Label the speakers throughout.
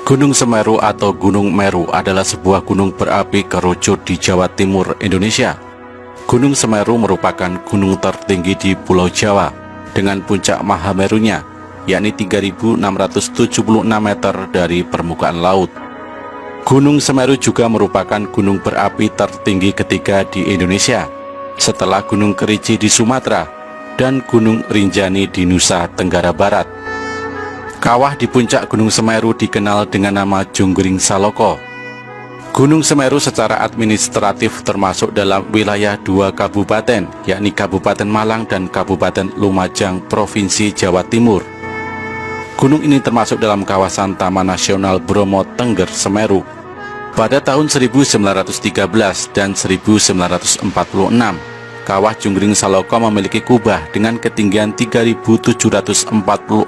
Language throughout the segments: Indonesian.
Speaker 1: Gunung Semeru atau Gunung Meru adalah sebuah gunung berapi kerucut di Jawa Timur, Indonesia. Gunung Semeru merupakan gunung tertinggi di Pulau Jawa dengan puncak Mahamerunya, yakni 3.676 meter dari permukaan laut. Gunung Semeru juga merupakan gunung berapi tertinggi ketiga di Indonesia, setelah Gunung Kerinci di Sumatera dan Gunung Rinjani di Nusa Tenggara Barat. Kawah di puncak Gunung Semeru dikenal dengan nama Junggring Saloko. Gunung Semeru secara administratif termasuk dalam wilayah dua kabupaten, yakni Kabupaten Malang dan Kabupaten Lumajang, Provinsi Jawa Timur. Gunung ini termasuk dalam kawasan Taman Nasional Bromo Tengger Semeru. Pada tahun 1913 dan 1946, Kawah Junggring Saloko memiliki kubah dengan ketinggian 3.744,8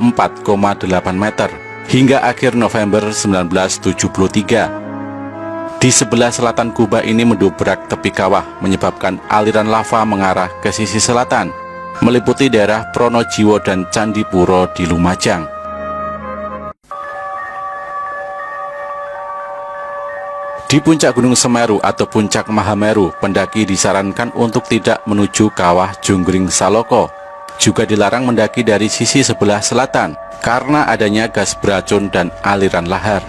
Speaker 1: meter hingga akhir November 1973. Di sebelah selatan kubah ini mendobrak tepi kawah, menyebabkan aliran lava mengarah ke sisi selatan, meliputi daerah Pronojiwo dan Candipuro di Lumajang. Di puncak Gunung Semeru atau puncak Mahameru, pendaki disarankan untuk tidak menuju kawah Junggring Saloko. Juga dilarang mendaki dari sisi sebelah selatan karena adanya gas beracun dan aliran lahar.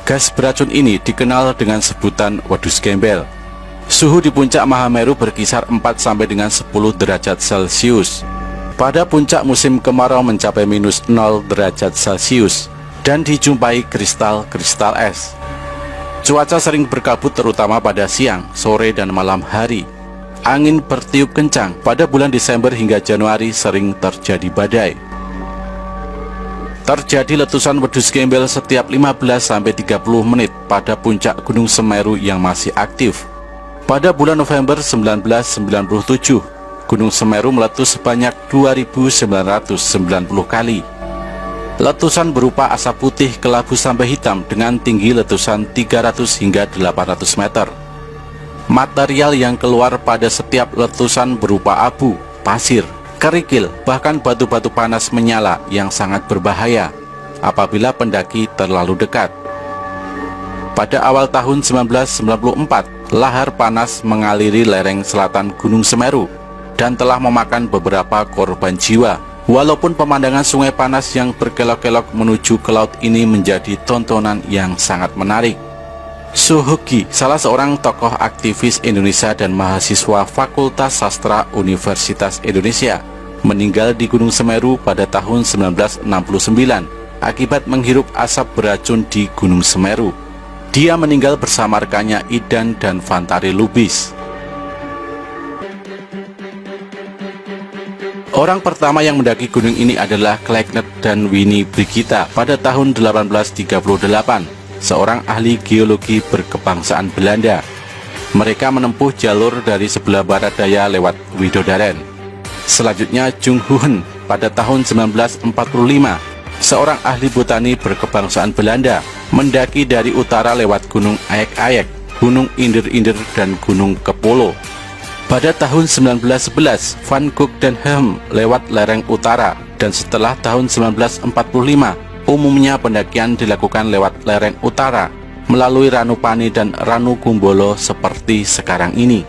Speaker 1: Gas beracun ini dikenal dengan sebutan wedus gembel. Suhu di puncak Mahameru berkisar 4 sampai dengan 10 derajat Celcius. Pada puncak musim kemarau mencapai -0 derajat Celcius dan dijumpai kristal-kristal es. Cuaca sering berkabut terutama pada siang, sore, dan malam hari. Angin bertiup kencang. Pada bulan Desember hingga Januari sering terjadi badai. Terjadi letusan wedus gembel setiap 15-30 menit pada puncak Gunung Semeru yang masih aktif. Pada bulan November 1997, Gunung Semeru meletus sebanyak 2.990 kali. Letusan berupa asap putih kelabu sampai hitam dengan tinggi letusan 300 hingga 800 meter. Material yang keluar pada setiap letusan berupa abu, pasir, kerikil, bahkan batu-batu panas menyala yang sangat berbahaya apabila pendaki terlalu dekat. Pada awal tahun 1994, lahar panas mengaliri lereng selatan Gunung Semeru dan telah memakan beberapa korban jiwa. Walaupun pemandangan sungai panas yang berkelok-kelok menuju ke laut ini menjadi tontonan yang sangat menarik. Suhogi, salah seorang tokoh aktivis Indonesia dan mahasiswa Fakultas Sastra Universitas Indonesia, meninggal di Gunung Semeru pada tahun 1969 akibat menghirup asap beracun di Gunung Semeru. Dia meninggal bersama rekannya Idan dan Fantari Lubis. Orang pertama yang mendaki gunung ini adalah Kleckner dan Winnie Brigita pada tahun 1838, seorang ahli geologi berkebangsaan Belanda. Mereka menempuh jalur dari sebelah barat daya lewat Widodaren. Selanjutnya Jung Hoon pada tahun 1945, seorang ahli botani berkebangsaan Belanda, mendaki dari utara lewat Gunung Ayek-Ayek, Gunung Inder-Inder, dan Gunung Kepolo. Pada tahun 1911, Van Gogh dan Helm lewat lereng utara, dan setelah tahun 1945, umumnya pendakian dilakukan lewat lereng utara, melalui Ranupani dan Ranukumbolo seperti sekarang ini.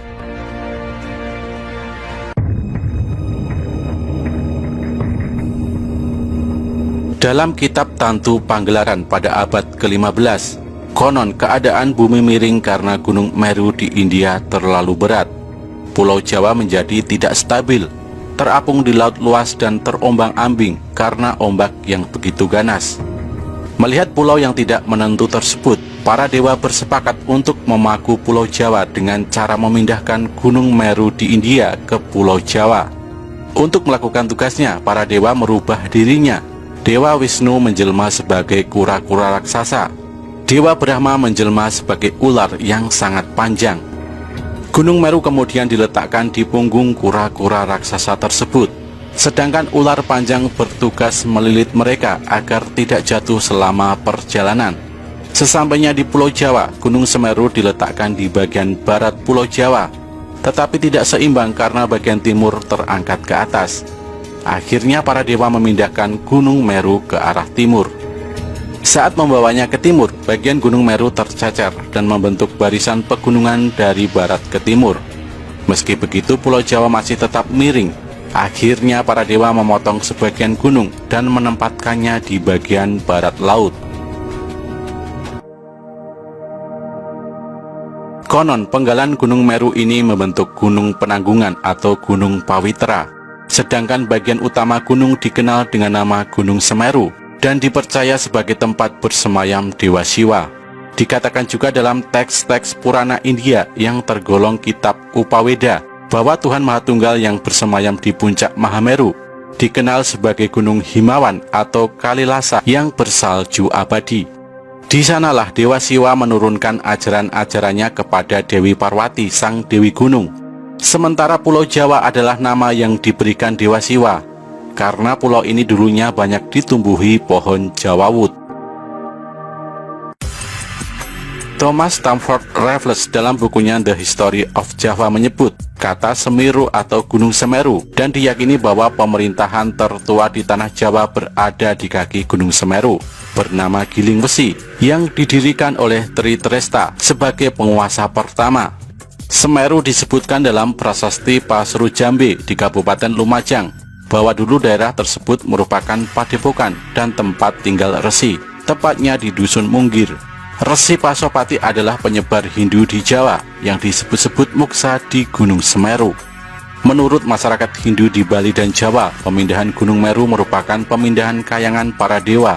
Speaker 1: Dalam kitab Tantu Panggelaran pada abad ke-15, konon keadaan bumi miring karena Gunung Meru di India terlalu berat. Pulau Jawa menjadi tidak stabil, terapung di laut luas dan terombang-ambing karena ombak yang begitu ganas. Melihat pulau yang tidak menentu tersebut, para dewa bersepakat untuk memaku Pulau Jawa dengan cara memindahkan Gunung Meru di India ke Pulau Jawa. Untuk melakukan tugasnya, para dewa merubah dirinya. Dewa Wisnu menjelma sebagai kura-kura raksasa. Dewa Brahma menjelma sebagai ular yang sangat panjang. Gunung Meru kemudian diletakkan di punggung kura-kura raksasa tersebut, sedangkan ular panjang bertugas melilit mereka agar tidak jatuh selama perjalanan. Sesampainya di Pulau Jawa, Gunung Semeru diletakkan di bagian barat Pulau Jawa, tetapi tidak seimbang karena bagian timur terangkat ke atas. Akhirnya para dewa memindahkan Gunung Meru ke arah timur. Saat membawanya ke timur, bagian Gunung Meru tercecer dan membentuk barisan pegunungan dari barat ke timur. Meski begitu, Pulau Jawa masih tetap miring. Akhirnya para dewa memotong sebagian gunung dan menempatkannya di bagian barat laut. Konon, penggalan Gunung Meru ini membentuk Gunung Penanggungan atau Gunung Pawitra. Sedangkan bagian utama gunung dikenal dengan nama Gunung Semeru dan dipercaya sebagai tempat bersemayam Dewa Siwa. Dikatakan juga dalam teks-teks Purana India yang tergolong kitab Upaweda bahwa Tuhan Mahatunggal yang bersemayam di puncak Mahameru dikenal sebagai Gunung Himawan atau Kalilasa yang bersalju abadi. Di sanalah Dewa Siwa menurunkan ajaran-ajarannya kepada Dewi Parwati, sang Dewi Gunung. Sementara Pulau Jawa adalah nama yang diberikan Dewa Siwa, karena pulau ini dulunya banyak ditumbuhi pohon jawawut. Thomas Stamford Raffles dalam bukunya The History of Java menyebut kata Semeru atau Gunung Semeru dan diyakini bahwa pemerintahan tertua di tanah Jawa berada di kaki Gunung Semeru bernama Giling Wesi yang didirikan oleh Tri Tresta sebagai penguasa pertama. Semeru disebutkan dalam prasasti Pasru Jambe di Kabupaten Lumajang bahwa dulu daerah tersebut merupakan padepokan dan tempat tinggal resi, tepatnya di Dusun Munggir. Resi Pasopati adalah penyebar Hindu di Jawa yang disebut-sebut Muksa di Gunung Semeru. Menurut masyarakat Hindu di Bali dan Jawa, pemindahan Gunung Meru merupakan pemindahan kayangan para dewa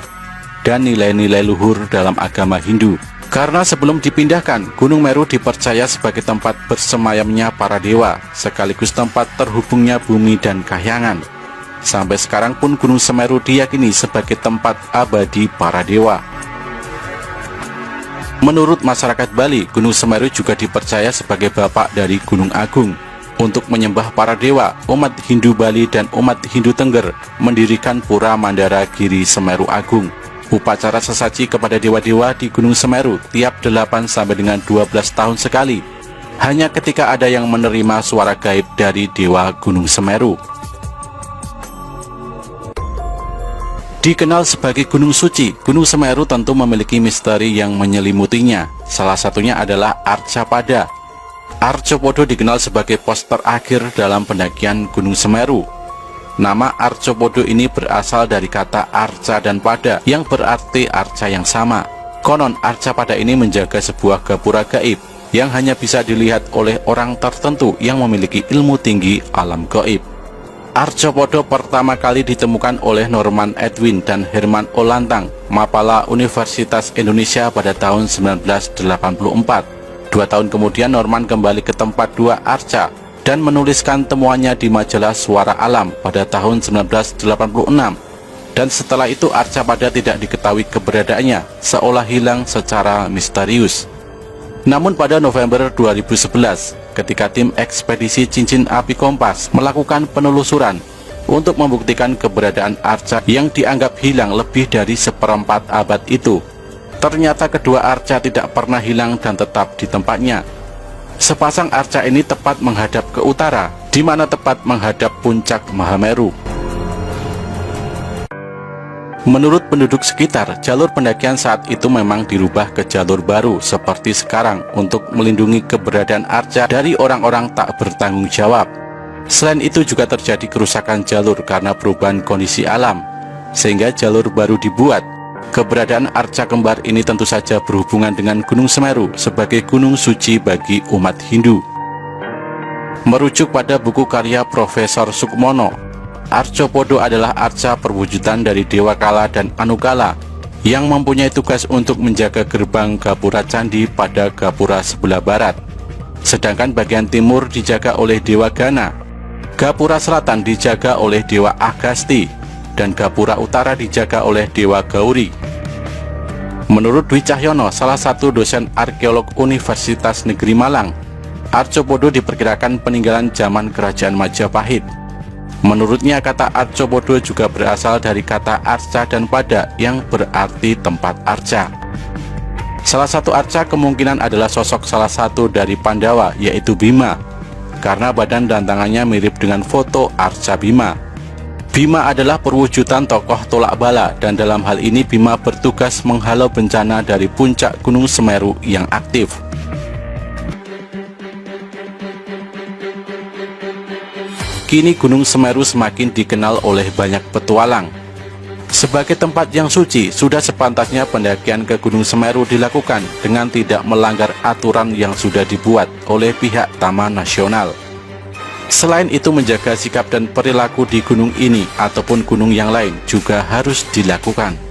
Speaker 1: dan nilai-nilai luhur dalam agama Hindu. Karena sebelum dipindahkan, Gunung Meru dipercaya sebagai tempat bersemayamnya para dewa, sekaligus tempat terhubungnya bumi dan kahyangan. Sampai sekarang pun Gunung Semeru diyakini sebagai tempat abadi para dewa. Menurut masyarakat Bali, Gunung Semeru juga dipercaya sebagai bapak dari Gunung Agung. Untuk menyembah para dewa, umat Hindu Bali dan umat Hindu Tengger mendirikan Pura Mandara Giri Semeru Agung. Upacara sesaji kepada dewa-dewa di Gunung Semeru tiap 8 sampai dengan 12 tahun sekali. Hanya ketika ada yang menerima suara gaib dari dewa Gunung Semeru. Dikenal sebagai Gunung Suci, Gunung Semeru tentu memiliki misteri yang menyelimutinya. Salah satunya adalah Arcapada. Arcopodo dikenal sebagai pos terakhir dalam pendakian Gunung Semeru. Nama Arcopodo ini berasal dari kata arca dan pada yang berarti arca yang sama. Konon Arcapada ini menjaga sebuah gapura gaib yang hanya bisa dilihat oleh orang tertentu yang memiliki ilmu tinggi alam gaib. Arcopodo pertama kali ditemukan oleh Norman Edwin dan Herman Olantang, Mapala Universitas Indonesia pada tahun 1984. 2 tahun kemudian Norman kembali ke tempat dua arca dan menuliskan temuannya di majalah Suara Alam pada tahun 1986. Dan setelah itu Arcapada tidak diketahui keberadaannya, seolah hilang secara misterius. Namun pada November 2011, ketika tim ekspedisi Cincin Api Kompas melakukan penelusuran untuk membuktikan keberadaan arca yang dianggap hilang lebih dari 1/4 abad itu, ternyata kedua arca tidak pernah hilang dan tetap di tempatnya. Sepasang arca ini tepat menghadap ke utara, di mana tepat menghadap puncak Mahameru. Menurut penduduk sekitar, jalur pendakian saat itu memang dirubah ke jalur baru seperti sekarang untuk melindungi keberadaan arca dari orang-orang tak bertanggung jawab. Selain itu juga terjadi kerusakan jalur karena perubahan kondisi alam, sehingga jalur baru dibuat. Keberadaan arca kembar ini tentu saja berhubungan dengan Gunung Semeru sebagai gunung suci bagi umat Hindu. Merujuk pada buku karya Profesor Sukmono, Arcopodo adalah arca perwujudan dari Dewa Kala dan Anukala yang mempunyai tugas untuk menjaga gerbang Gapura Candi pada Gapura sebelah barat. Sedangkan bagian timur dijaga oleh Dewa Gana, Gapura selatan dijaga oleh Dewa Agasti, dan Gapura utara dijaga oleh Dewa Gauri. Menurut Dwi Cahyono, salah satu dosen arkeolog Universitas Negeri Malang, Arcopodo diperkirakan peninggalan zaman Kerajaan Majapahit. Menurutnya kata Arcopodo juga berasal dari kata arca dan pada yang berarti tempat arca. Salah satu arca kemungkinan adalah sosok salah satu dari Pandawa, yaitu Bima, karena badan dan tangannya mirip dengan foto arca Bima. Bima adalah perwujudan tokoh tolak bala, dan dalam hal ini Bima bertugas menghalau bencana dari puncak Gunung Semeru yang aktif. Kini Gunung Semeru semakin dikenal oleh banyak petualang. Sebagai tempat yang suci, sudah sepantasnya pendakian ke Gunung Semeru dilakukan dengan tidak melanggar aturan yang sudah dibuat oleh pihak Taman Nasional. Selain itu, menjaga sikap dan perilaku di gunung ini ataupun gunung yang lain juga harus dilakukan.